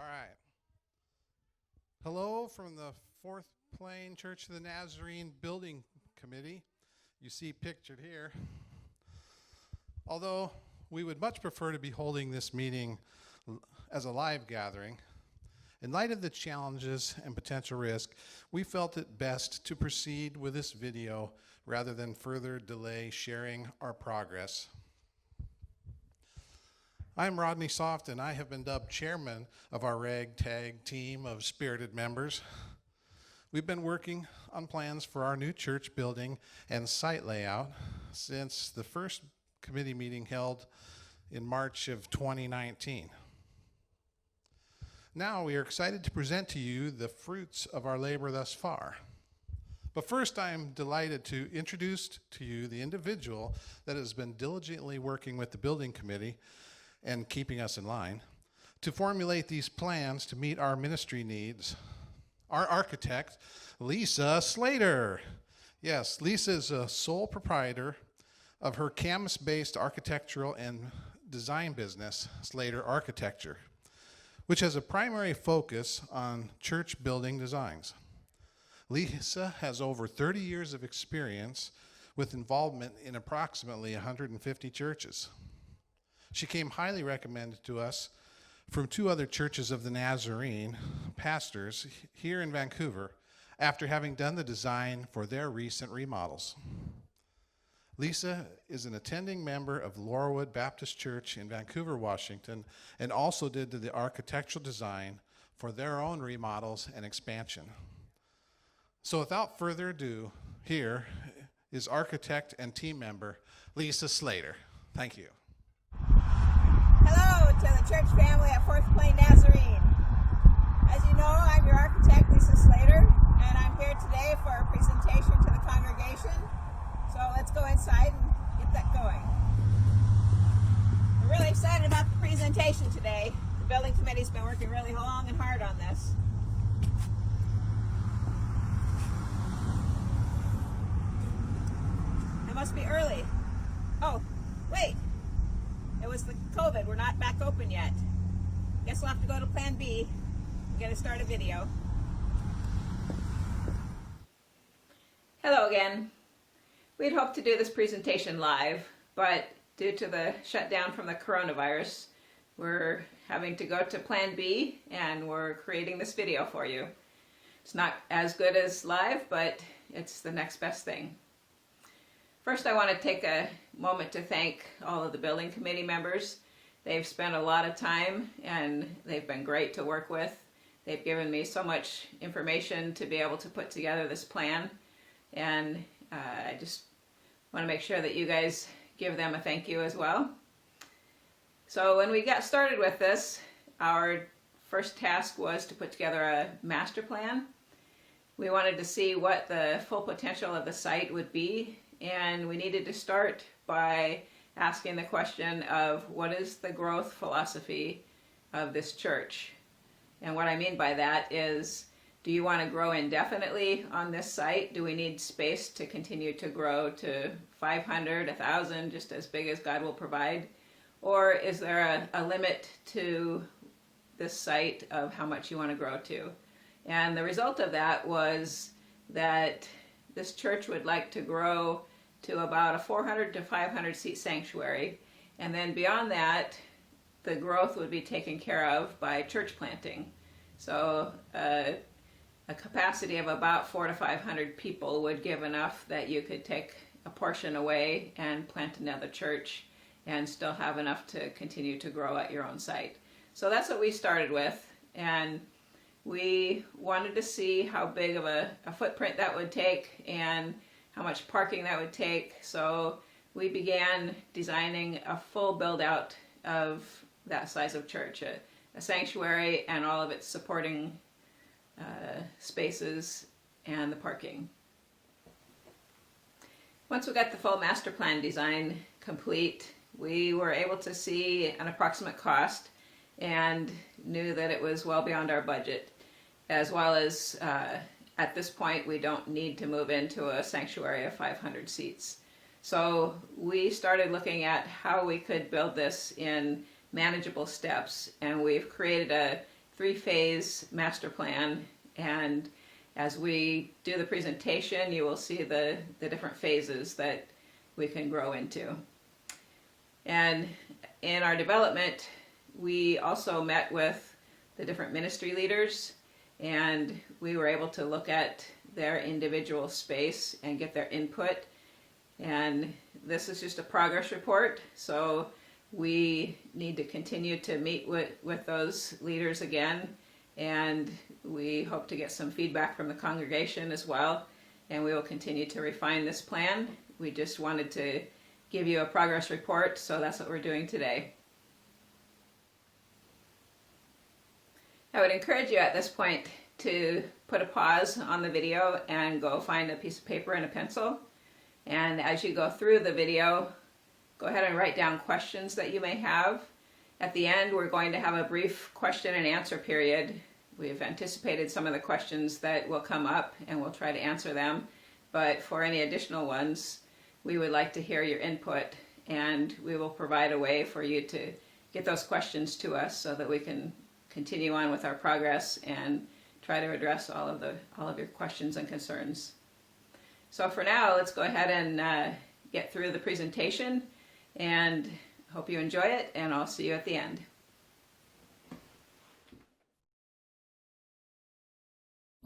All right. Hello from the Fourth Plain Church of the Nazarene Building Committee. You see pictured here. Although we would much prefer to be holding this meeting as a live gathering, in light of the challenges and potential risk, we felt it best to proceed with this video rather than further delay sharing our progress. I'm Rodney Soft, and I have been dubbed chairman of our ragtag team of spirited members. We've been working on plans for our new church building and site layout since the first committee meeting held in March of 2019. Now we are excited to present to you the fruits of our labor thus far. But first, I'm delighted to introduce to you the individual that has been diligently working with the building committee and keeping us in line to formulate these plans to meet our ministry needs. Our architect, Lisa Slater. Yes, Lisa is a sole proprietor of her Camas-based architectural and design business, Slater Architecture, which has a primary focus on church building designs. Lisa has over 30 years of experience with involvement in approximately 150 churches. She came highly recommended to us from two other churches of the Nazarene pastors here in Vancouver after having done the design for their recent remodels. Lisa is an attending member of Laurelwood Baptist Church in Vancouver, Washington, and also did the architectural design for their own remodels and expansion. So without further ado, here is architect and team member Lisa Slater. Thank you. Hello to the church family at Fourth Plain Nazarene. As you know, I'm your architect, Lisa Slater, and I'm here today for a presentation to the congregation. So let's go inside and get that going. We're really excited about the presentation today. The building committee's been working really long and hard on this. It must be early. Oh, wait. It was the COVID. We're not back open yet. Guess we'll have to go to Plan B. We're going to start a video. Hello again. We'd hoped to do this presentation live, but due to the shutdown from the coronavirus, we're having to go to Plan B, and we're creating this video for you. It's not as good as live, but it's the next best thing. First, I want to take a moment to thank all of the building committee members. They've spent a lot of time and they've been great to work with. They've given me so much information to be able to put together this plan, and I just want to make sure that you guys give them a thank you as well. So when we got started with this, our first task was to put together a master plan. We wanted to see what the full potential of the site would be, and we needed to start by asking the question of what is the growth philosophy of this church? And what I mean by that is, do you want to grow indefinitely on this site? Do we need space to continue to grow to 500, 1,000, just as big as God will provide? Or is there a limit to this site of how much you want to grow to? And the result of that was that this church would like to grow to about a 400 to 500 seat sanctuary, and then beyond that the growth would be taken care of by church planting. So a capacity of about 400 to 500 people would give enough that you could take a portion away and plant another church and still have enough to continue to grow at your own site. So that's what we started with, and we wanted to see how big of a footprint that would take and how much parking that would take. So we began designing a full build out of that size of church, a sanctuary and all of its supporting spaces and the parking. Once we got the full master plan design complete, we were able to see an approximate cost and knew that it was well beyond our budget, as well as at this point we don't need to move into a sanctuary of 500 seats. So we started looking at how we could build this in manageable steps, and we've created a three-phase master plan, and as we do the presentation, you will see the different phases that we can grow into. And in our development, we also met with the different ministry leaders, and we were able to look at their individual space and get their input. And this is just a progress report, so we need to continue to meet with those leaders again, and we hope to get some feedback from the congregation as well, and we will continue to refine this plan. We just wanted to give you a progress report, so that's what we're doing today. I would encourage you at this point to put a pause on the video and go find a piece of paper and a pencil. And as you go through the video, go ahead and write down questions that you may have. At the end, we're going to have a brief question and answer period. We've anticipated some of the questions that will come up, and we'll try to answer them. But for any additional ones, we would like to hear your input, and we will provide a way for you to get those questions to us so that we can continue on with our progress and try to address all of your questions and concerns. So for now, let's go ahead and get through the presentation, and hope you enjoy it, and I'll see you at the end.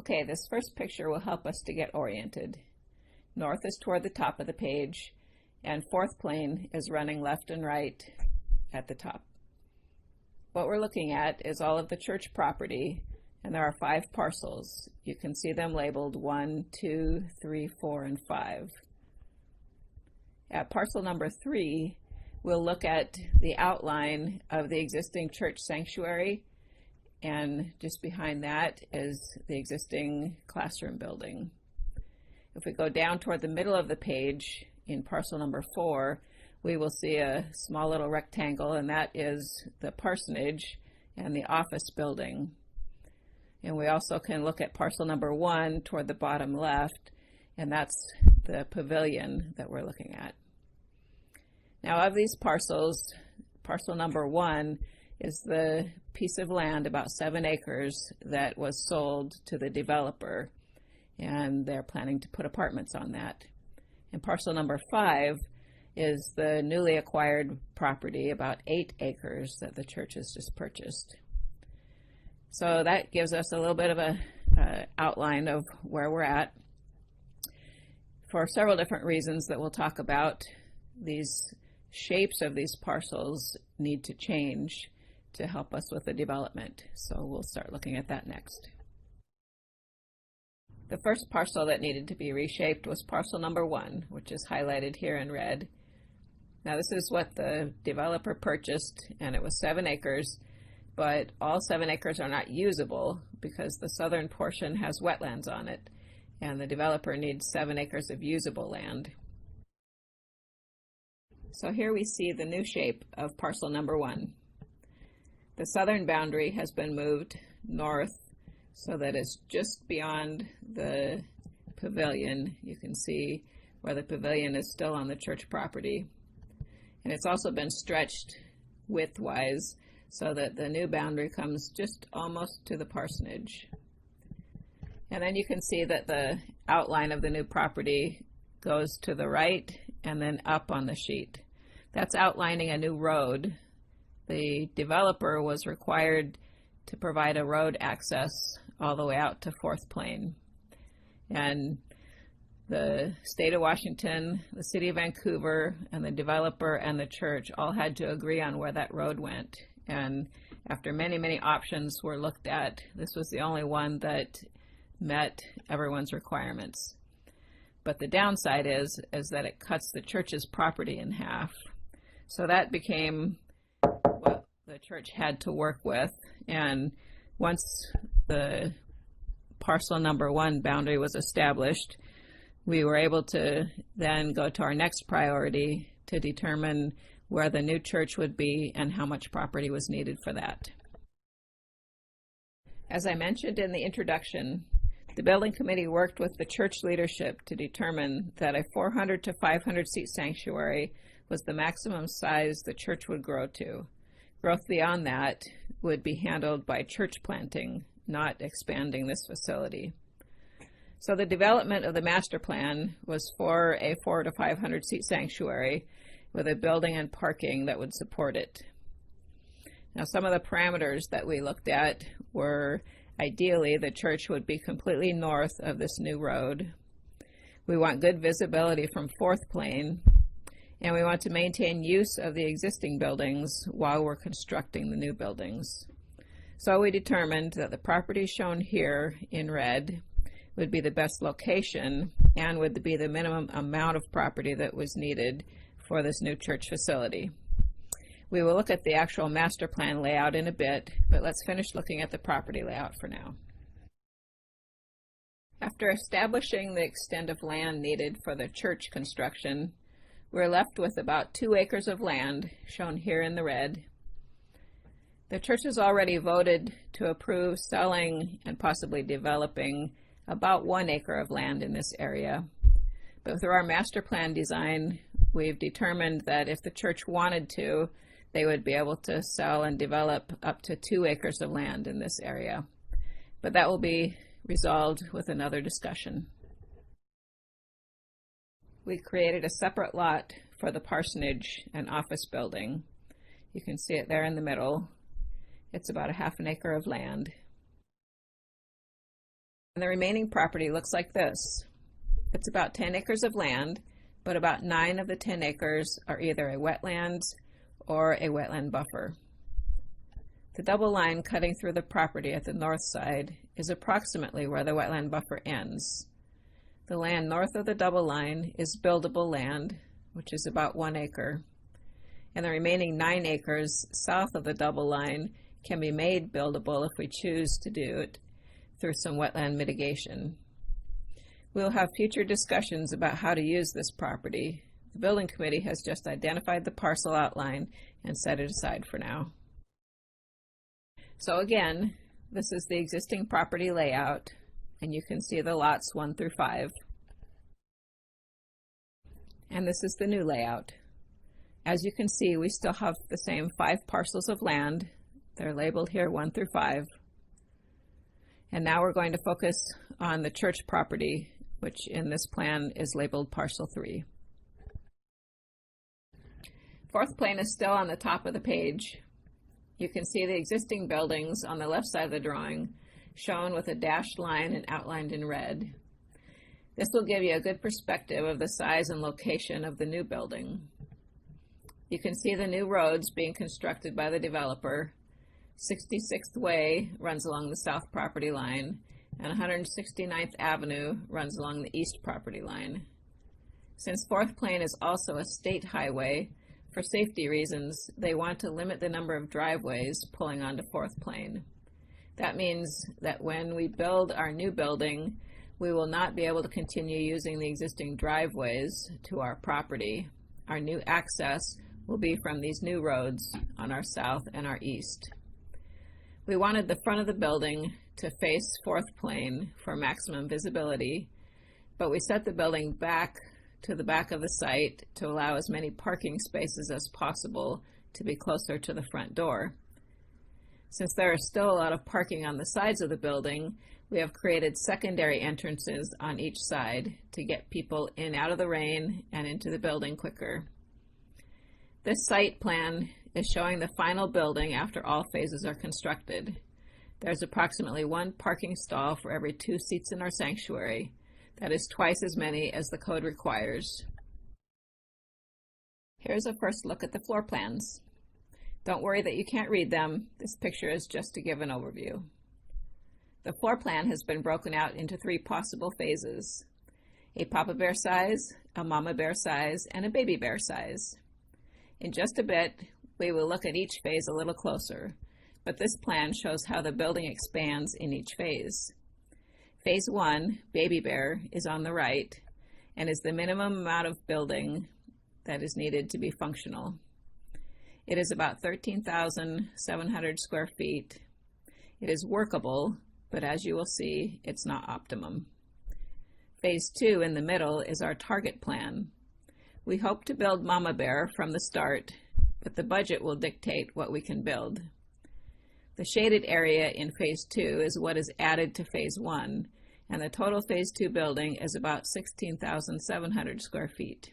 Okay, this first picture will help us to get oriented. North is toward the top of the page, and fourth plane is running left and right at the top. What we're looking at is all of the church property, and there are 5 parcels. You can see them labeled 1, 2, 3, 4, and 5. At parcel number 3, we'll look at the outline of the existing church sanctuary, and just behind that is the existing classroom building. If we go down toward the middle of the page in parcel number 4, we will see a small little rectangle, and that is the parsonage and the office building. And we also can look at parcel number 1 toward the bottom left, and that's the pavilion that we're looking at. Now, of these parcels, parcel number 1 is the piece of land, about 7 acres, that was sold to the developer, and they're planning to put apartments on that. And parcel number 5 is the newly acquired property, about 8 acres, that the church has just purchased. So that gives us a little bit of a outline of where we're at. For several different reasons that we'll talk about, these shapes of these parcels need to change to help us with the development. So we'll start looking at that next. The first parcel that needed to be reshaped was parcel number 1, which is highlighted here in red. Now this is what the developer purchased, and it was 7 acres. But all 7 acres are not usable because the southern portion has wetlands on it, and the developer needs 7 acres of usable land. So here we see the new shape of parcel number 1. The southern boundary has been moved north so that it's just beyond the pavilion. You can see where the pavilion is still on the church property. And it's also been stretched widthwise so that the new boundary comes just almost to the parsonage. And then you can see that the outline of the new property goes to the right and then up on the sheet. That's outlining a new road. The developer was required to provide a road access all the way out to fourth plane. And the state of Washington, the city of Vancouver, and the developer and the church all had to agree on where that road went. And after many, many options were looked at, this was the only one that met everyone's requirements. But the downside is that it cuts the church's property in half. So that became what the church had to work with. And once the parcel number 1 boundary was established, we were able to then go to our next priority to determine where the new church would be and how much property was needed for that. As I mentioned in the introduction, the building committee worked with the church leadership to determine that a 400 to 500 seat sanctuary was the maximum size the church would grow to. Growth beyond that would be handled by church planting, not expanding this facility. So the development of the master plan was for a 400 to 500 seat sanctuary with a building and parking that would support it. Now, some of the parameters that we looked at were ideally the church would be completely north of this new road. We want good visibility from Fourth Plain, and we want to maintain use of the existing buildings while we're constructing the new buildings. So we determined that the property shown here in red would be the best location and would be the minimum amount of property that was needed for this new church facility. We will look at the actual master plan layout in a bit, but let's finish looking at the property layout for now. After establishing the extent of land needed for the church construction, we're left with about 2 acres of land, shown here in the red. The church has already voted to approve selling and possibly developing about 1 acre of land in this area. But through our master plan design, we've determined that if the church wanted to, they would be able to sell and develop up to 2 acres of land in this area. But that will be resolved with another discussion. We created a separate lot for the parsonage and office building. You can see it there in the middle. It's about a half an acre of land. And the remaining property looks like this. It's about 10 acres of land, but about 9 of the 10 acres are either a wetlands or a wetland buffer. The double line cutting through the property at the north side is approximately where the wetland buffer ends. The land north of the double line is buildable land, which is about 1 acre, and the remaining 9 acres south of the double line can be made buildable if we choose to do it through some wetland mitigation. We'll have future discussions about how to use this property. The building committee has just identified the parcel outline and set it aside for now. So again, this is the existing property layout, and you can see the lots 1 through 5. And this is the new layout. As you can see, we still have the same 5 parcels of land. They're labeled here 1 through 5. And now we're going to focus on the church property, which in this plan is labeled parcel 3. Fourth Plain is still on the top of the page. You can see the existing buildings on the left side of the drawing, shown with a dashed line and outlined in red. This will give you a good perspective of the size and location of the new building. You can see the new roads being constructed by the developer. 66th Way runs along the south property line, and 169th Avenue runs along the east property line. Since Fourth Plain is also a state highway, for safety reasons, they want to limit the number of driveways pulling onto Fourth Plain. That means that when we build our new building, we will not be able to continue using the existing driveways to our property. Our new access will be from these new roads on our south and our east. We wanted the front of the building to face Fourth Plain for maximum visibility, but we set the building back to the back of the site to allow as many parking spaces as possible to be closer to the front door. Since there is still a lot of parking on the sides of the building, we have created secondary entrances on each side to get people in and out of the rain and into the building quicker. This site plan is showing the final building after all phases are constructed. There's approximately 1 parking stall for every 2 seats in our sanctuary. That is twice as many as the code requires. Here's a first look at the floor plans. Don't worry that you can't read them. This picture is just to give an overview. The floor plan has been broken out into 3 possible phases: a Papa Bear size, a Mama Bear size, and a Baby Bear size. In just a bit, we will look at each phase a little closer, but this plan shows how the building expands in each phase. Phase 1, Baby Bear, is on the right and is the minimum amount of building that is needed to be functional. It is about 13,700 square feet. It is workable, but as you will see, it's not optimum. Phase 2 in the middle is our target plan. We hope to build Mama Bear from the start, but the budget will dictate what we can build. The shaded area in Phase 2 is what is added to Phase 1, and the total Phase 2 building is about 16,700 square feet.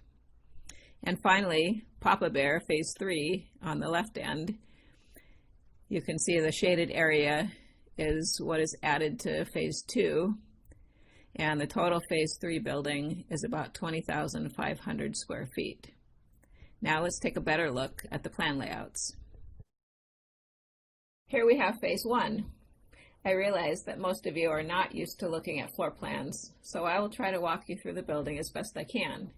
And finally, Papa Bear, Phase 3, on the left end, you can see the shaded area is what is added to Phase 2, and the total Phase 3 building is about 20,500 square feet. Now let's take a better look at the plan layouts. Here we have Phase 1. I realize that most of you are not used to looking at floor plans, so I will try to walk you through the building as best I can.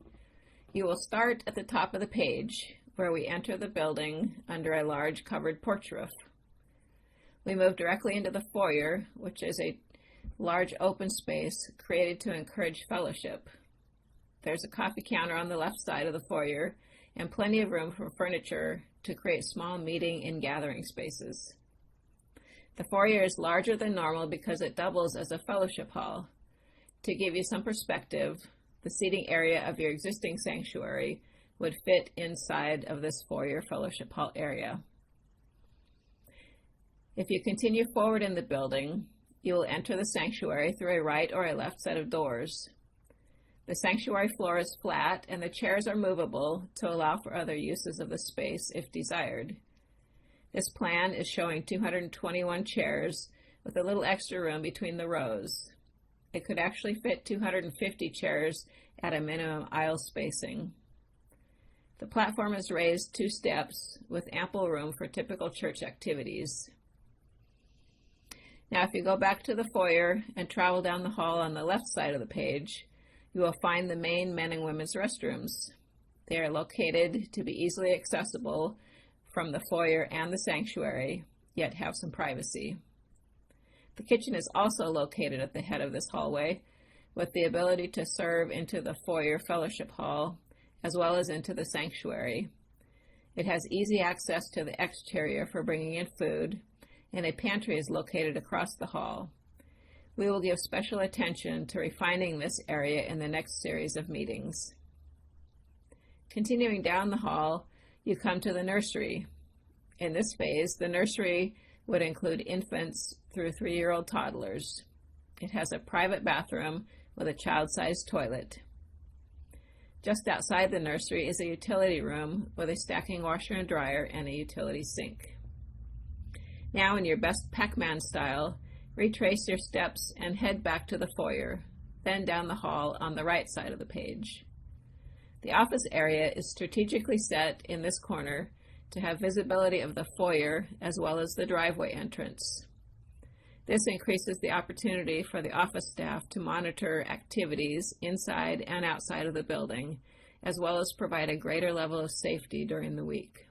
You will start at the top of the page, where we enter the building under a large covered porch roof. We move directly into the foyer, which is a large open space created to encourage fellowship. There's a coffee counter on the left side of the foyer and plenty of room for furniture to create small meeting and gathering spaces. The foyer is larger than normal because it doubles as a fellowship hall. To give you some perspective, the seating area of your existing sanctuary would fit inside of this foyer fellowship hall area. If you continue forward in the building, you will enter the sanctuary through a right or a left set of doors. The sanctuary floor is flat and the chairs are movable to allow for other uses of the space if desired. This plan is showing 221 chairs with a little extra room between the rows. It could actually fit 250 chairs at a minimum aisle spacing. The platform is raised 2 steps with ample room for typical church activities. Now, if you go back to the foyer and travel down the hall on the left side of the page, you will find the main men and women's restrooms. They are located to be easily accessible from the foyer and the sanctuary, yet have some privacy. The kitchen is also located at the head of this hallway, with the ability to serve into the foyer fellowship hall, as well as into the sanctuary. It has easy access to the exterior for bringing in food, and a pantry is located across the hall. We will give special attention to refining this area in the next series of meetings. Continuing down the hall, you come to the nursery. In this phase, the nursery would include infants through 3-year-old toddlers. It has a private bathroom with a child-sized toilet. Just outside the nursery is a utility room with a stacking washer and dryer and a utility sink. Now, in your best Pac-Man style, retrace your steps and head back to the foyer, then down the hall on the right side of the page. The office area is strategically set in this corner to have visibility of the foyer as well as the driveway entrance. This increases the opportunity for the office staff to monitor activities inside and outside of the building, as well as provide a greater level of safety during the week.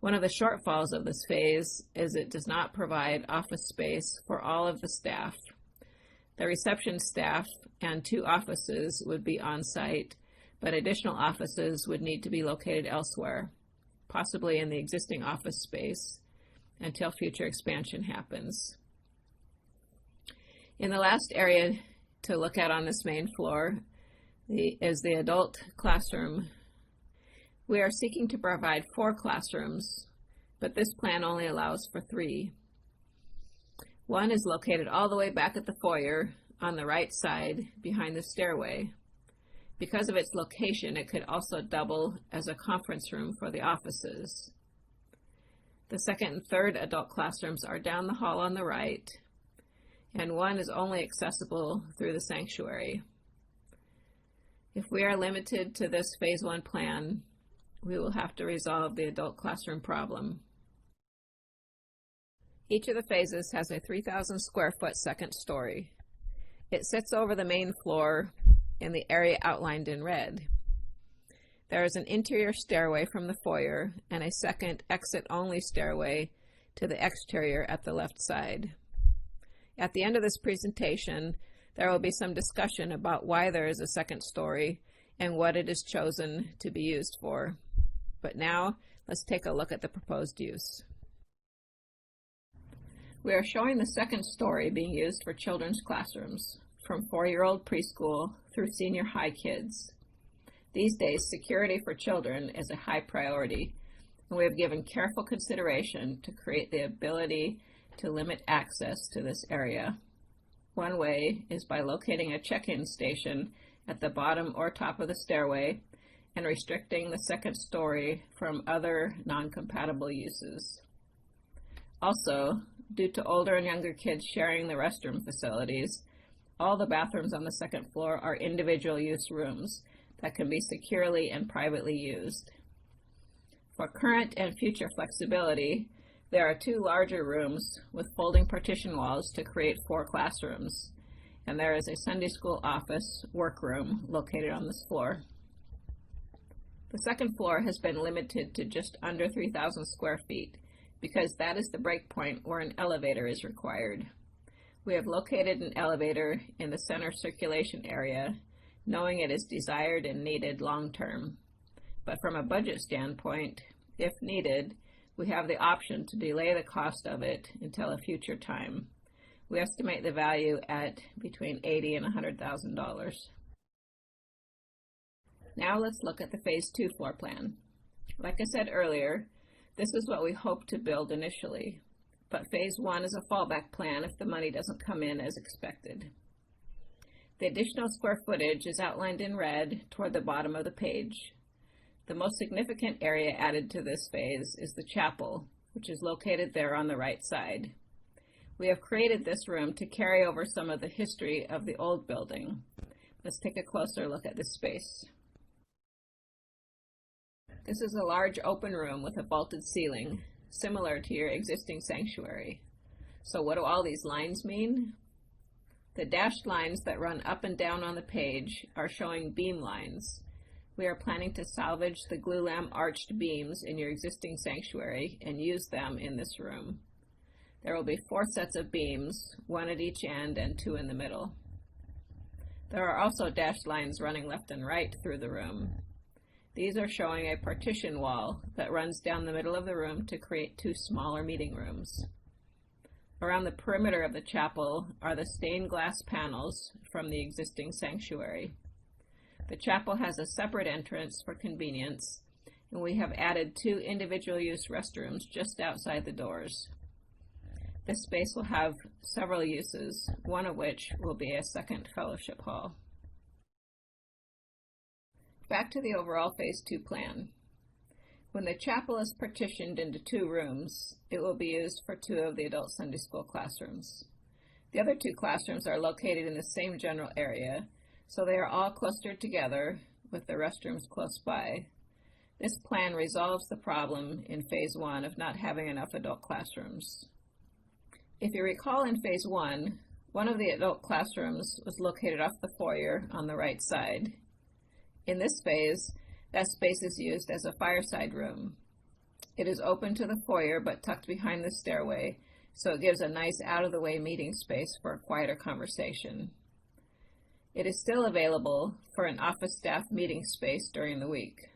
One of the shortfalls of this phase is it does not provide office space for all of the staff. The reception staff and 2 offices would be on site, but additional offices would need to be located elsewhere, possibly in the existing office space, until future expansion happens. In the last area to look at on this main floor is the adult classroom. We are seeking to provide 4 classrooms, but this plan only allows for 3. One is located all the way back at the foyer on the right side behind the stairway. Because of its location, it could also double as a conference room for the offices. The second and third adult classrooms are down the hall on the right, and one is only accessible through the sanctuary. If we are limited to this Phase 1 plan, we will have to resolve the adult classroom problem. Each of the phases has a 3,000 square foot second story. It sits over the main floor in the area outlined in red. There is an interior stairway from the foyer and a second exit-only stairway to the exterior at the left side. At the end of this presentation, there will be some discussion about why there is a second story and what it is chosen to be used for. But now, let's take a look at the proposed use. We are showing the second story being used for children's classrooms, from 4-year-old preschool through senior high kids. These days, security for children is a high priority, and we have given careful consideration to create the ability to limit access to this area. One way is by locating a check-in station at the bottom or top of the stairway and restricting the second story from other non-compatible uses. Also, due to older and younger kids sharing the restroom facilities, all the bathrooms on the second floor are individual use rooms that can be securely and privately used. For current and future flexibility, there are 2 larger rooms with folding partition walls to create 4 classrooms, and there is a Sunday school office workroom located on this floor. The second floor has been limited to just under 3,000 square feet because that is the break point where an elevator is required. We have located an elevator in the center circulation area, knowing it is desired and needed long-term. But from a budget standpoint, if needed, we have the option to delay the cost of it until a future time. We estimate the value at between $80,000 and $100,000. Now let's look at the Phase 2 floor plan. Like I said earlier, this is what we hope to build initially, but Phase 1 is a fallback plan if the money doesn't come in as expected. The additional square footage is outlined in red toward the bottom of the page. The most significant area added to this phase is the chapel, which is located there on the right side. We have created this room to carry over some of the history of the old building. Let's take a closer look at this space. This is a large open room with a vaulted ceiling, similar to your existing sanctuary. So what do all these lines mean? The dashed lines that run up and down on the page are showing beam lines. We are planning to salvage the glulam arched beams in your existing sanctuary and use them in this room. There will be 4 sets of beams, 1 at each end and 2 in the middle. There are also dashed lines running left and right through the room. These are showing a partition wall that runs down the middle of the room to create 2 smaller meeting rooms. Around the perimeter of the chapel are the stained glass panels from the existing sanctuary. The chapel has a separate entrance for convenience, and we have added 2 individual use restrooms just outside the doors. This space will have several uses, one of which will be a second fellowship hall. Back to the overall Phase 2 plan. When the chapel is partitioned into 2 rooms, it will be used for 2 of the adult Sunday school classrooms. The other 2 classrooms are located in the same general area, so they are all clustered together with the restrooms close by. This plan resolves the problem in Phase 1 of not having enough adult classrooms. If you recall in Phase 1, one of the adult classrooms was located off the foyer on the right side. In this phase, that space is used as a fireside room. It is open to the foyer but tucked behind the stairway, so it gives a nice out-of-the-way meeting space for a quieter conversation. It is still available for an office staff meeting space during the week.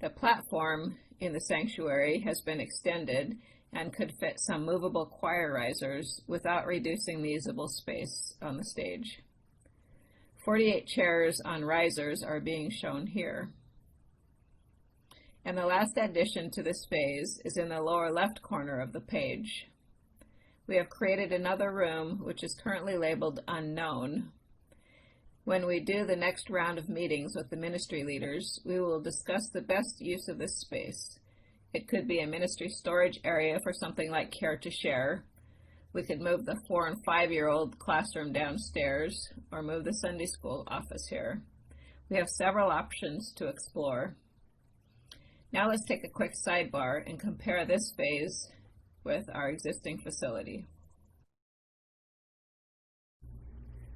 The platform in the sanctuary has been extended and could fit some movable choir risers without reducing the usable space on the stage. 48 chairs on risers are being shown here. And the last addition to this phase is in the lower left corner of the page. We have created another room which is currently labeled unknown. When we do the next round of meetings with the ministry leaders, we will discuss the best use of this space. It could be a ministry storage area for something like Care to Share. We could move the 4- and 5-year-old classroom downstairs or move the Sunday school office here. We have several options to explore. Now let's take a quick sidebar and compare this phase with our existing facility.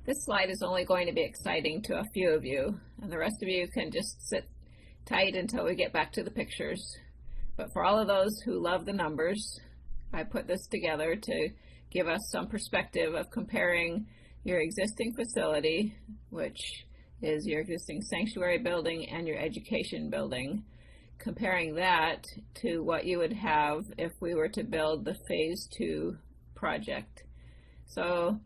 This slide is only going to be exciting to a few of you, and the rest of you can just sit tight until we get back to the pictures. But for all of those who love the numbers, I put this together to give us some perspective of comparing your existing facility, which is your existing sanctuary building and your education building, comparing that to what you would have if we were to build the Phase 2 project. So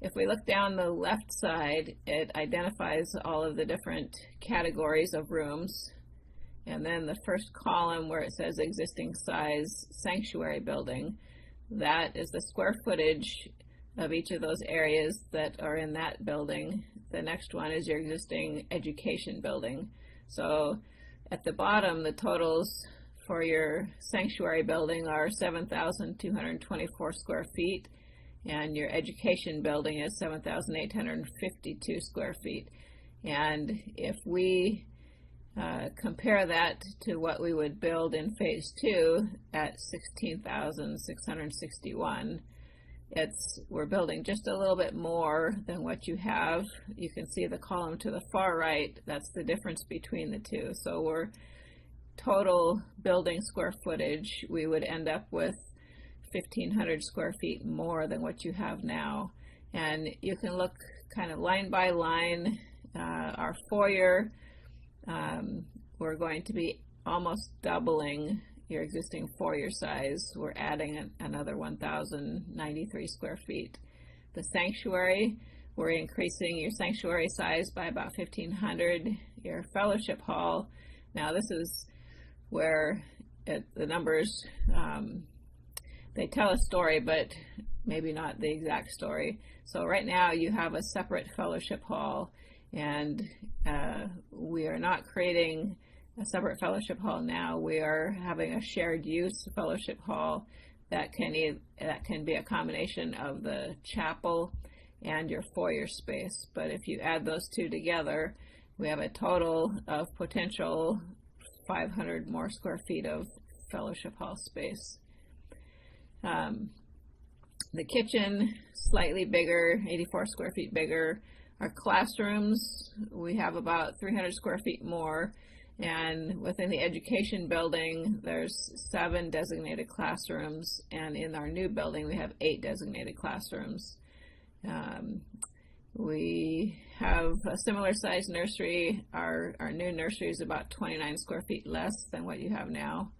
if we look down the left side, it identifies all of the different categories of rooms. and then the first column where it says existing size sanctuary building, that is the square footage of each of those areas that are in that building. The next one is your existing education building. So at the bottom, the totals for your sanctuary building are 7,224 square feet, and your education building is 7,852 square feet. And if we compare that to what we would build in phase 2 at 16,661, we're building just a little bit more than what you have. You can see the column to the far right, that's the difference between the two. So we're total building square footage, we would end up with 1,500 square feet more than what you have now. And you can look kind of line by line. Our foyer, we're going to be almost doubling your existing foyer size. We're adding another 1,093 square feet. The sanctuary, we're increasing your sanctuary size by about 1,500. Your fellowship hall, now this is where the numbers, they tell a story, but maybe not the exact story. So right now you have a separate fellowship hall, and we are not creating a separate fellowship hall now. We are having a shared use fellowship hall that can be a combination of the chapel and your foyer space. But if you add those two together, we have a total of potential 500 more square feet of fellowship hall space. The kitchen, slightly bigger, 84 square feet bigger. Our classrooms, we have about 300 square feet more. And within the education building, there's 7 designated classrooms. And in our new building, we have 8 designated classrooms. We have a similar size nursery. Our new nursery is about 29 square feet less than what you have now.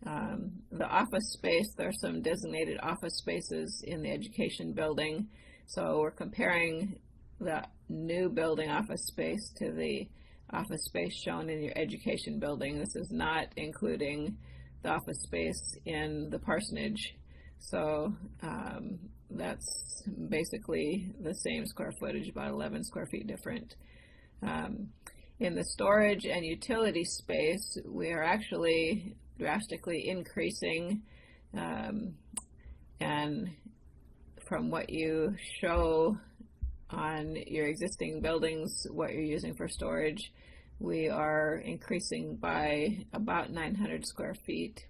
The office space, there are some designated office spaces in the education building. So we're comparing the new building office space to the office space shown in your education building. This is not including the office space in the parsonage. So that's basically the same square footage, about 11 square feet different. In the storage and utility space, we are actually drastically increasing, and from what you show on your existing buildings, what you're using for storage, we are increasing by about 900 square feet.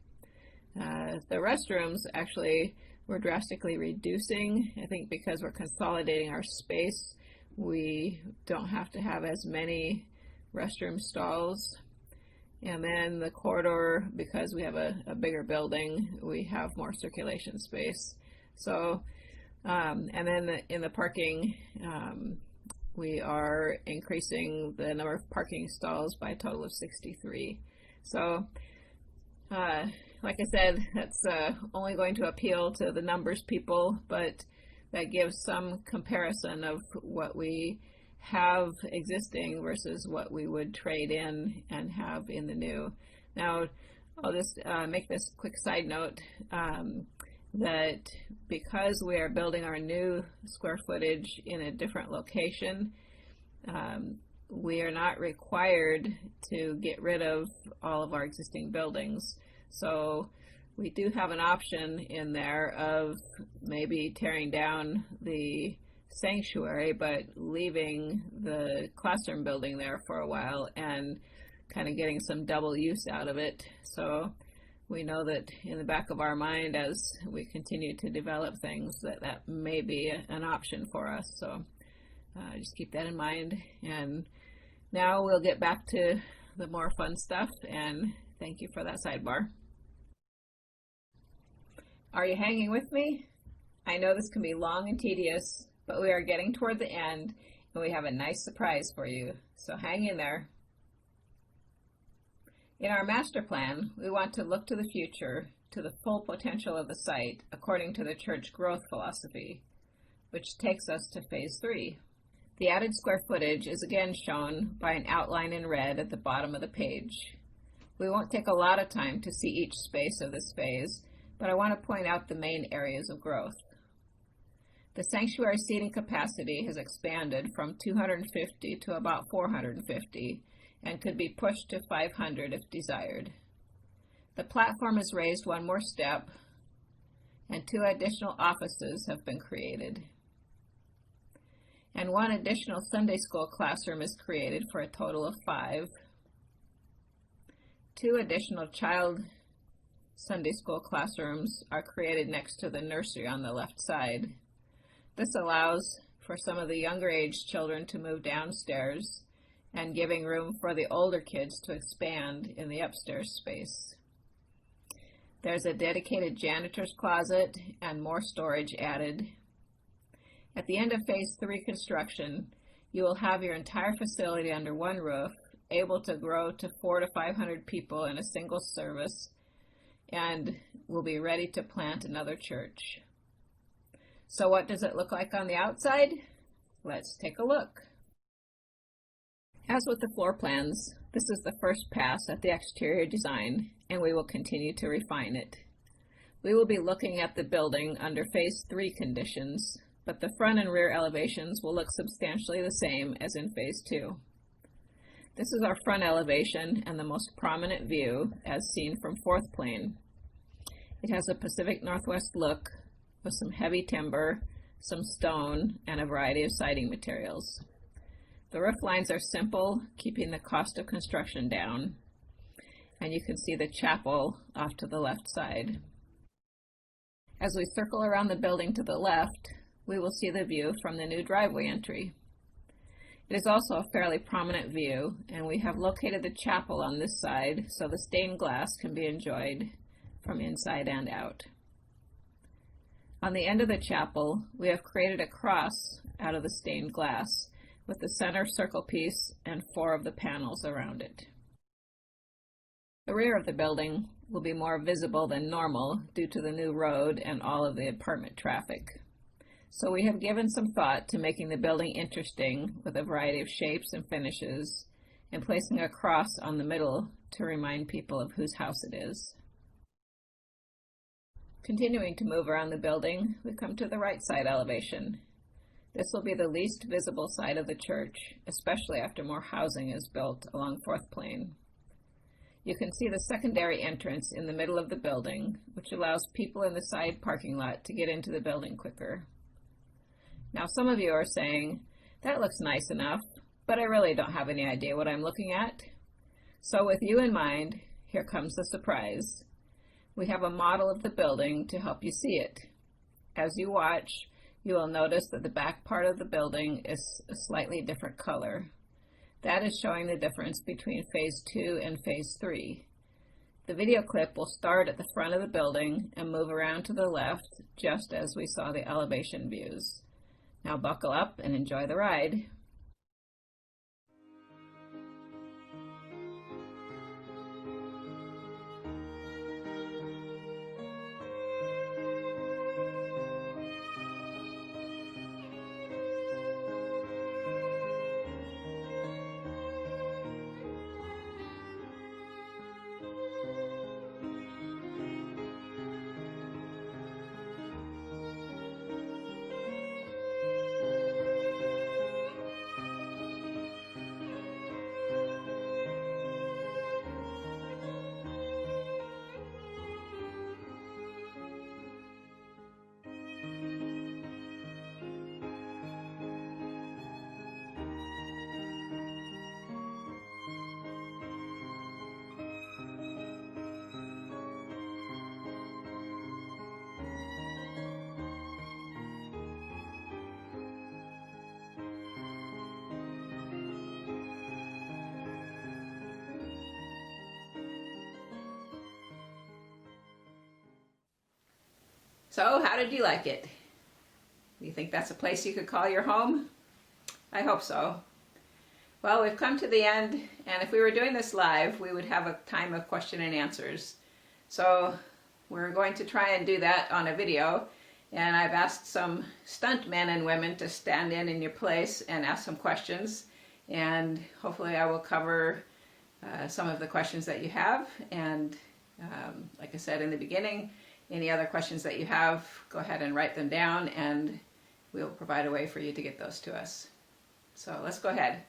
The restrooms, actually, we're drastically reducing. I think because we're consolidating our space, we don't have to have as many restroom stalls. And then the corridor, because we have a bigger building, we have more circulation space. So, and then in the parking, we are increasing the number of parking stalls by a total of 63. So, like I said, that's only going to appeal to the numbers people, but that gives some comparison of what we have existing versus what we would trade in and have in the new. Now, I'll just make this quick side note that because we are building our new square footage in a different location, we are not required to get rid of all of our existing buildings. So we do have an option in there of maybe tearing down the sanctuary, but leaving the classroom building there for a while and kind of getting some double use out of it. So we know that in the back of our mind, as we continue to develop things, that may be an option for us. So just keep that in mind. And now we'll get back to the more fun stuff, and thank you for that sidebar. Are you hanging with me? I know this can be long and tedious, but we are getting toward the end, and we have a nice surprise for you, so hang in there. In our master plan, we want to look to the future, to the full potential of the site, according to the church growth philosophy, which takes us to phase 3. The added square footage is again shown by an outline in red at the bottom of the page. We won't take a lot of time to see each space of this phase, but I want to point out the main areas of growth. The sanctuary seating capacity has expanded from 250 to about 450 and could be pushed to 500 if desired. The platform is raised one more step, and 2 additional offices have been created. And 1 additional Sunday school classroom is created for a total of 5. 2 additional child Sunday school classrooms are created next to the nursery on the left side. This allows for some of the younger age children to move downstairs and giving room for the older kids to expand in the upstairs space. There's a dedicated janitor's closet and more storage added. At the end of Phase 3 construction, you will have your entire facility under one roof, able to grow to 400 to 500 people in a single service, and will be ready to plant another church. So what does it look like on the outside? Let's take a look. As with the floor plans, this is the first pass at the exterior design, and we will continue to refine it. We will be looking at the building under Phase 3 conditions, but the front and rear elevations will look substantially the same as in Phase 2. This is our front elevation and the most prominent view as seen from 4th plane. It has a Pacific Northwest look with some heavy timber, some stone, and a variety of siding materials. The roof lines are simple, keeping the cost of construction down, and you can see the chapel off to the left side. As we circle around the building to the left, we will see the view from the new driveway entry. It is also a fairly prominent view, and we have located the chapel on this side so the stained glass can be enjoyed from inside and out. On the end of the chapel, we have created a cross out of the stained glass with the center circle piece and 4 of the panels around it. The rear of the building will be more visible than normal due to the new road and all of the apartment traffic. So we have given some thought to making the building interesting with a variety of shapes and finishes and placing a cross on the middle to remind people of whose house it is. Continuing to move around the building, we come to the right side elevation. This will be the least visible side of the church, especially after more housing is built along 4th plane. You can see the secondary entrance in the middle of the building, which allows people in the side parking lot to get into the building quicker. Now some of you are saying, that looks nice enough, but I really don't have any idea what I'm looking at. So with you in mind, here comes the surprise. We have a model of the building to help you see it. As you watch, you will notice that the back part of the building is a slightly different color. That is showing the difference between Phase 2 and Phase 3. The video clip will start at the front of the building and move around to the left, just as we saw the elevation views. Now buckle up and enjoy the ride. So, how did you like it? Do you think that's a place you could call your home? I hope so. Well, we've come to the end, and if we were doing this live, we would have a time of question and answers. So, we're going to try and do that on a video, and I've asked some stunt men and women to stand in your place and ask some questions, and hopefully I will cover some of the questions that you have. And like I said in the beginning, any other questions that you have, go ahead and write them down, and we'll provide a way for you to get those to us. So let's go ahead.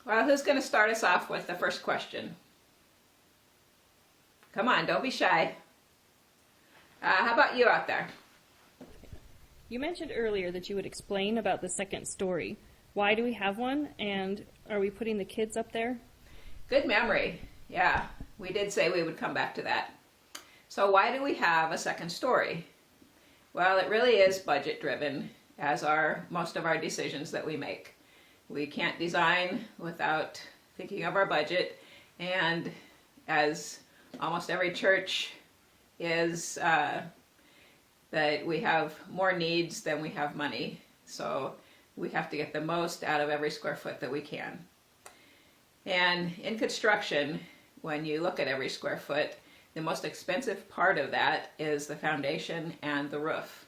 Well, who's going to start us off with the first question? Come on, don't be shy. How about you out there? You mentioned earlier that you would explain about the second story. Why do we have one, and are we putting the kids up there? Good memory. Yeah, we did say we would come back to that. So why do we have a second story? Well, it really is budget driven, as are most of our decisions that we make. We can't design without thinking of our budget, and as almost every church is, that we have more needs than we have money. So we have to get the most out of every square foot that we can. And in construction, when you look at every square foot, the most expensive part of that is the foundation and the roof.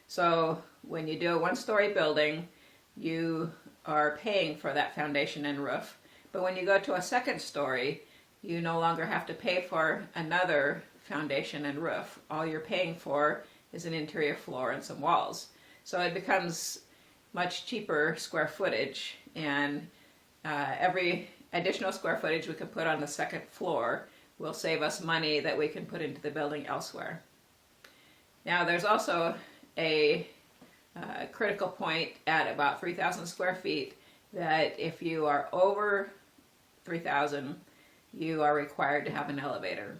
So when you do a one-story building, you are paying for that foundation and roof. But when you go to a second story, you no longer have to pay for another foundation and roof. All you're paying for is an interior floor and some walls. So it becomes much cheaper square footage, and every additional square footage we can put on the second floor will save us money that we can put into the building elsewhere. Now there's also a critical point at about 3,000 square feet that if you are over 3,000, you are required to have an elevator.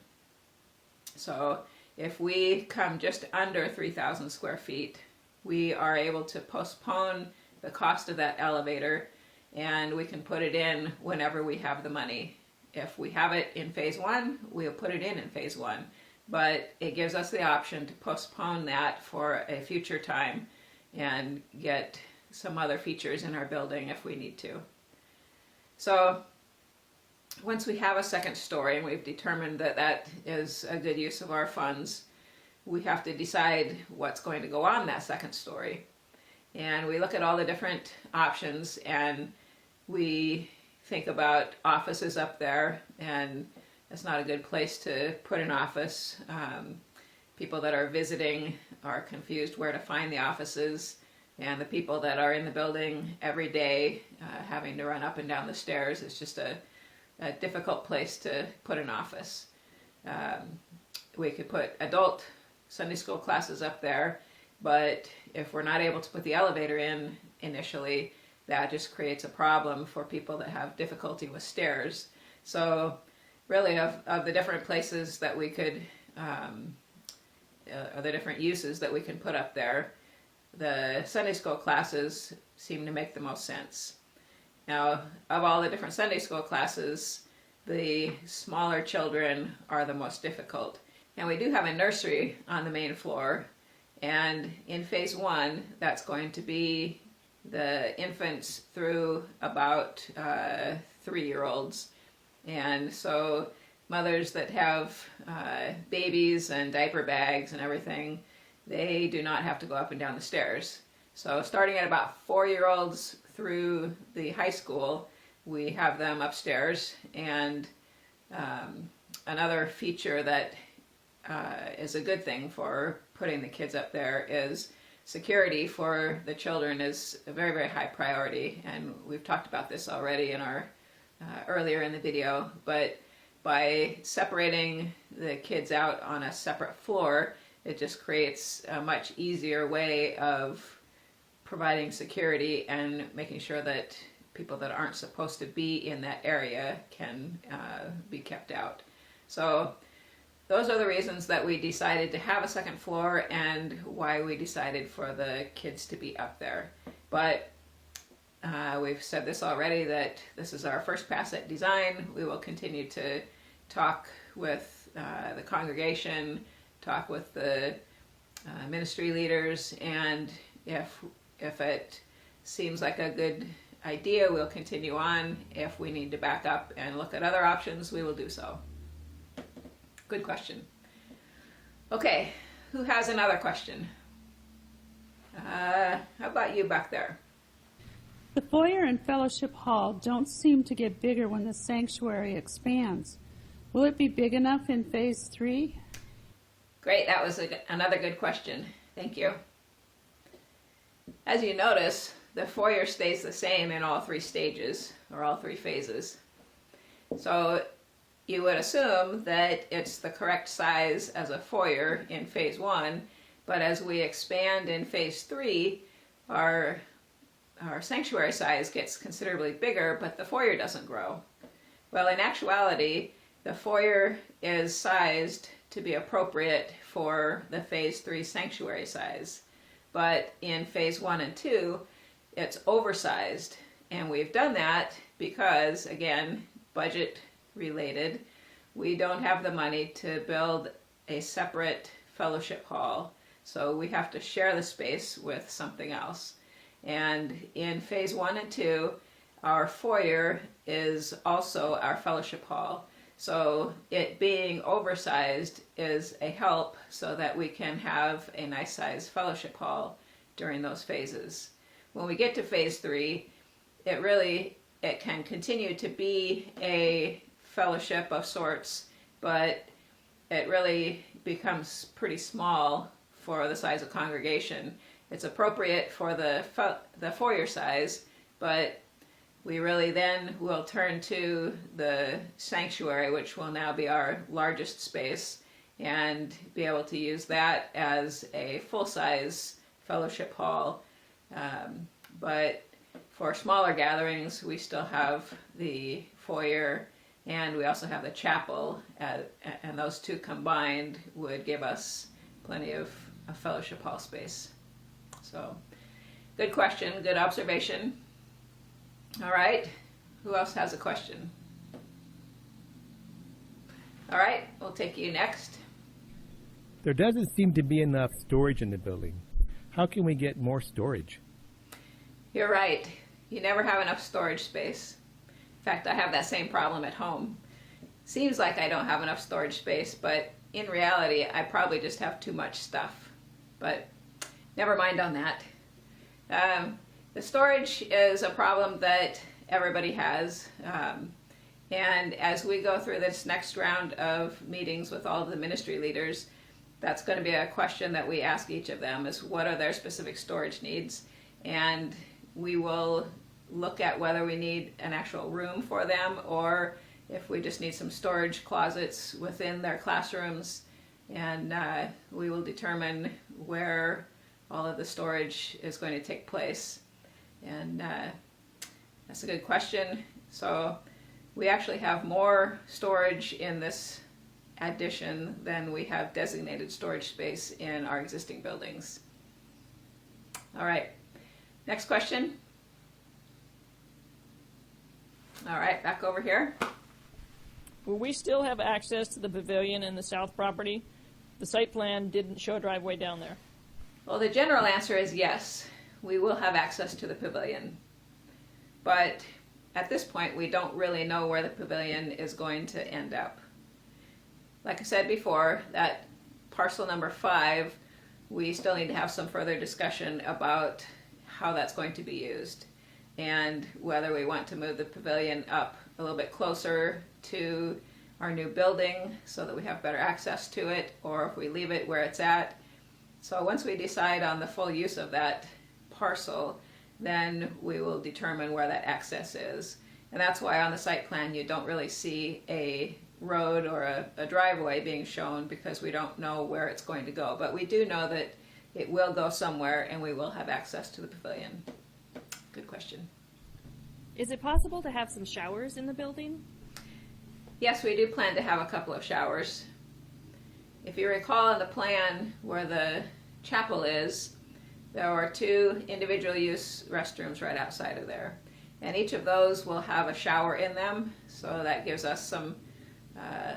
So if we come just under 3,000 square feet, we are able to postpone the cost of that elevator, and we can put it in whenever we have the money. If we have it in phase one, we'll put it in phase one. But it gives us the option to postpone that for a future time and get some other features in our building if we need to. So once we have a second story and we've determined that that is a good use of our funds, we have to decide what's going to go on that second story. And we look at all the different options, and we think about offices up there, and it's not a good place to put an office. People that are visiting are confused where to find the offices, and the people that are in the building every day having to run up and down the stairs, it's just a difficult place to put an office. We could put adult Sunday school classes up there, but if we're not able to put the elevator in initially, that just creates a problem for people that have difficulty with stairs. So really of the different places that we could, or the different uses that we can put up there, the Sunday school classes seem to make the most sense. Now, of all the different Sunday school classes, the smaller children are the most difficult. And we do have a nursery on the main floor, and in phase one, that's going to be the infants through about 3-year-olds. And so mothers that have babies and diaper bags and everything, they do not have to go up and down the stairs. So starting at about 4-year-olds through the high school, we have them upstairs. And another feature that is a good thing for putting the kids up there is security for the children is a very, very high priority. And we've talked about this already in our earlier in the video, but by separating the kids out on a separate floor, it just creates a much easier way of providing security and making sure that people that aren't supposed to be in that area can be kept out. So those are the reasons that we decided to have a second floor and why we decided for the kids to be up there. But we've said this already, that this is our first pass at design. We will continue to talk with the congregation, talk with the ministry leaders, and if it seems like a good idea, we'll continue on. If we need to back up and look at other options, we will do so. Good question. Okay, who has another question? How about you back there? The foyer and fellowship hall don't seem to get bigger when the sanctuary expands. Will it be big enough in phase 3? Great, that was another good question. Thank you. As you notice, the foyer stays the same in all 3 stages, or all 3 phases. So you would assume that it's the correct size as a foyer in phase 1, but as we expand in phase 3, our sanctuary size gets considerably bigger, but the foyer doesn't grow. Well, in actuality, the foyer is sized to be appropriate for the phase 3 sanctuary size. But in phase 1 and 2, it's oversized. And we've done that because, again, budget related, we don't have the money to build a separate fellowship hall. So we have to share the space with something else. And in phase 1 and 2, our foyer is also our fellowship hall. So it being oversized is a help so that we can have a nice sized fellowship hall during those phases. When we get to phase 3, it can continue to be a fellowship of sorts, but it really becomes pretty small for the size of congregation. It's appropriate for the foyer size, but we really then will turn to the sanctuary, which will now be our largest space, and be able to use that as a full-size fellowship hall. But for smaller gatherings, we still have the foyer, and we also have the chapel, and those two combined would give us plenty of fellowship hall space. So, good question, good observation. All right, who else has a question? All right, we'll take you next. There doesn't seem to be enough storage in the building. How can we get more storage? You're right. You never have enough storage space. In fact, I have that same problem at home. Seems like I don't have enough storage space, but in reality, I probably just have too much stuff. But never mind on that. The storage is a problem that everybody has. And as we go through this next round of meetings with all of the ministry leaders, that's going to be a question that we ask each of them, is what are their specific storage needs? And we will look at whether we need an actual room for them, or if we just need some storage closets within their classrooms. And we will determine where all of the storage is going to take place. And that's a good question. So we actually have more storage in this addition than we have designated storage space in our existing buildings. All right, next question. All right, back over here. Will we still have access to the pavilion in the south property? The site plan didn't show a driveway down there. Well, the general answer is yes. We will have access to the pavilion. But at this point, we don't really know where the pavilion is going to end up. Like I said before, that parcel number 5, we still need to have some further discussion about how that's going to be used, and whether we want to move the pavilion up a little bit closer to our new building so that we have better access to it, or if we leave it where it's at. So once we decide on the full use of that parcel, then we will determine where that access is. And that's why on the site plan you don't really see a road or a driveway being shown, because we don't know where it's going to go. But we do know that it will go somewhere, and we will have access to the pavilion. Good question. Is it possible to have some showers in the building? Yes, we do plan to have a couple of showers. If you recall on the plan where the chapel is, there are 2 individual use restrooms right outside of there. And each of those will have a shower in them, so that gives us some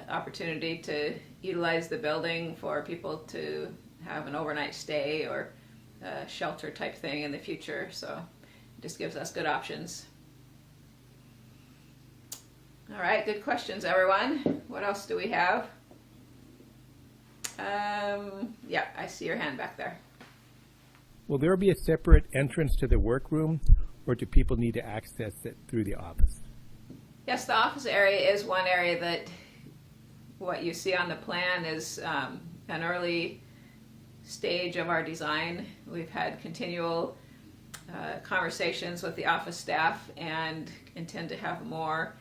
opportunity to utilize the building for people to have an overnight stay or a shelter type thing in the future. So it just gives us good options. All right, good questions, everyone. What else do we have? Yeah, I see your hand back there. Will there be a separate entrance to the workroom, or do people need to access it through the office? Yes, the office area is one area that what you see on the plan is an early stage of our design. We've had continual conversations with the office staff and intend to have more.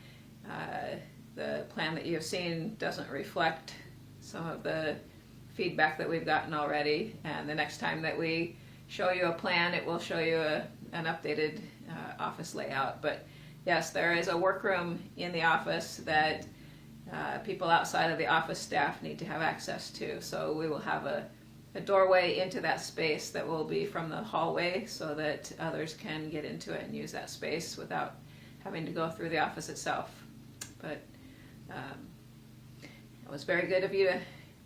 The plan that you've seen doesn't reflect some of the feedback that we've gotten already, and the next time that we show you a plan, it will show you an updated office layout. But yes, there is a workroom in the office that people outside of the office staff need to have access to. So we will have a doorway into that space that will be from the hallway so that others can get into it and use that space without having to go through the office itself. But it was very good of you to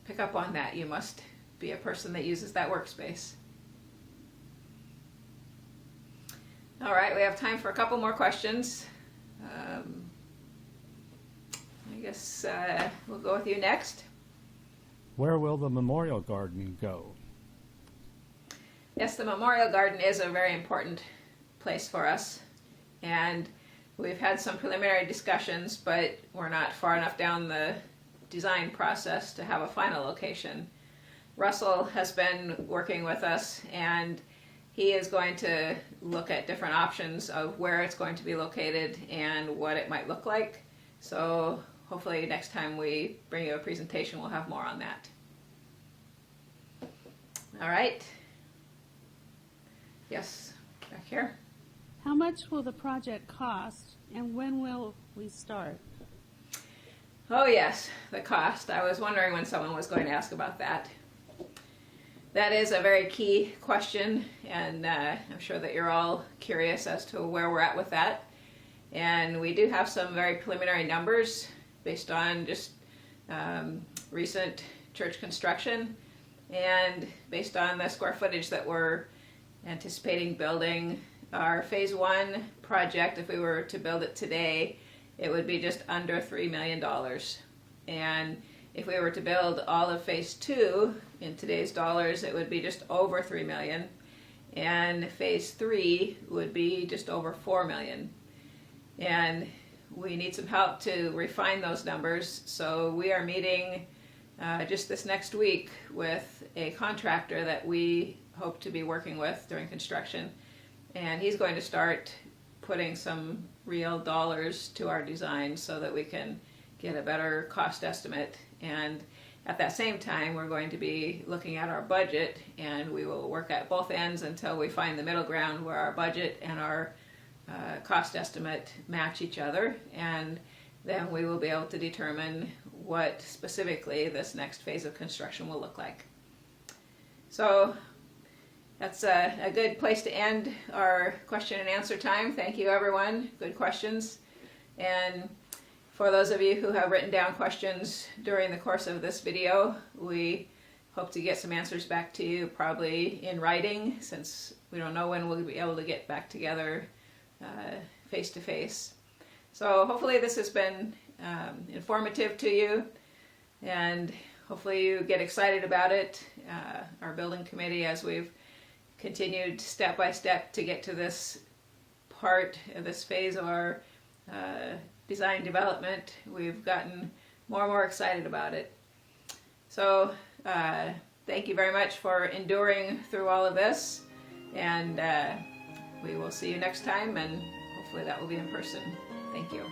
pick up on that. You must be a person that uses that workspace. All right, we have time for a couple more questions. I guess we'll go with you next. Where will the memorial garden go? Yes, the memorial garden is a very important place for us, and we've had some preliminary discussions, but we're not far enough down the design process to have a final location. Russell has been working with us, and he is going to look at different options of where it's going to be located and what it might look like. So hopefully next time we bring you a presentation, we'll have more on that. All right. Yes, back here. How much will the project cost, and when will we start? Oh yes, the cost. I was wondering when someone was going to ask about that. That is a very key question, and I'm sure that you're all curious as to where we're at with that. And we do have some very preliminary numbers based on just recent church construction and based on the square footage that we're anticipating building. Our phase 1 project, if we were to build it today, it would be just under $3 million. And if we were to build all of phase 2 in today's dollars, it would be just over $3 million. And phase 3 would be just over $4 million. And we need some help to refine those numbers. So we are meeting just this next week with a contractor that we hope to be working with during construction. And he's going to start putting some real dollars to our design so that we can get a better cost estimate. And at that same time, we're going to be looking at our budget, and we will work at both ends until we find the middle ground where our budget and our cost estimate match each other. And then we will be able to determine what specifically this next phase of construction will look like. So that's a good place to end our question and answer time. Thank you, everyone. Good questions. And for those of you who have written down questions during the course of this video, we hope to get some answers back to you, probably in writing, since we don't know when we'll be able to get back together face to face. So hopefully this has been informative to you, and hopefully you get excited about it. Our building committee, as we've continued step by step to get to this part, this phase of our design development, we've gotten more and more excited about it. So thank you very much for enduring through all of this, and we will see you next time, and hopefully that will be in person. Thank you.